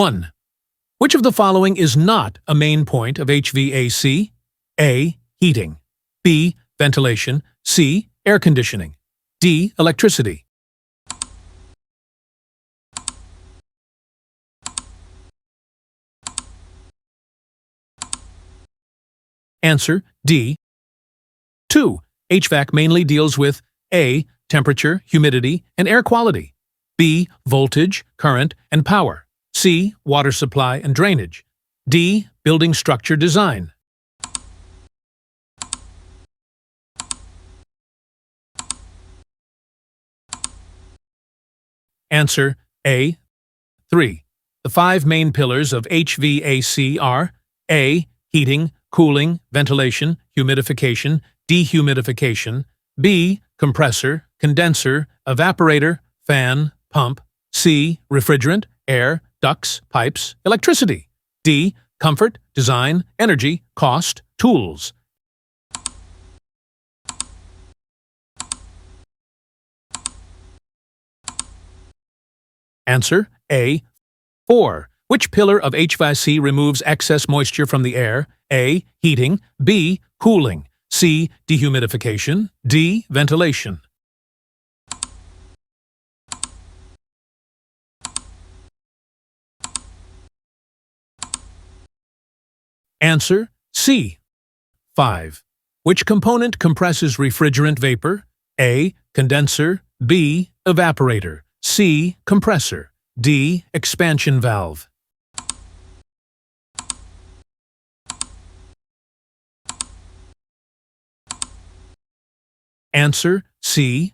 1. Which of the following is not a main point of HVAC? A. Heating. B. Ventilation. C. Air conditioning. D. Electricity. Answer D. 2. HVAC mainly deals with A. Temperature, humidity, and air quality. B. Voltage, current, and power. C. Water supply and drainage. D. Building structure design. Answer A. 3. The 5 main pillars of HVAC are A. Heating, cooling, ventilation, humidification, dehumidification. B. Compressor, condenser, evaporator, fan, pump. C. Refrigerant, air, ducts, pipes, electricity. D. Comfort, design, energy, cost, tools. Answer A. 4. Which pillar of HVAC removes excess moisture from the air? A. Heating. B. Cooling. C. Dehumidification. D. Ventilation. Answer C. 5. Which component compresses refrigerant vapor? A. Condenser. B. Evaporator. C. Compressor. D. Expansion valve. Answer C.